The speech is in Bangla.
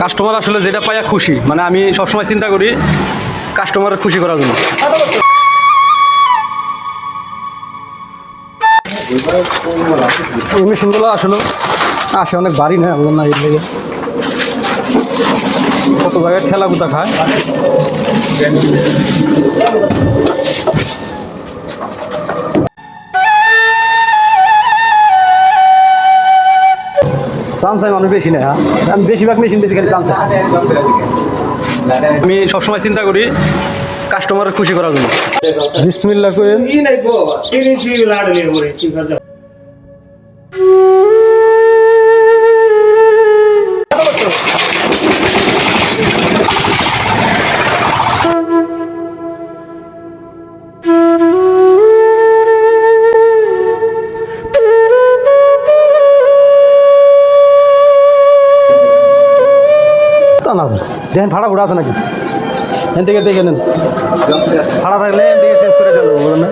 কাস্টমার আসলে যেটা পাইয়া খুশি, মানে আমি সবসময় চিন্তা করি কাস্টমারের খুশি করার জন্য। এই মেশিনগুলো আসলে আসে অনেক ভারী না, বলুন না, এর লেগে কত জায়গায় ঠেলা কুতা খায়। চান্স হয় মানুষ বেশি না, আমি বেশিরভাগ মেশিন বেশি খালি চান্স। আমি সবসময় চিন্তা করি কাস্টমারের খুশি করার জন্য। বিসমিল্লাহ কইেন। না দেখেন ভাড়া ফুড়া আছে নাকি, এখান থেকে দেখে নেন, ভাড়া থাকলে এখান থেকে চেঞ্জ করে দেওয়া যাবে, বলেন না।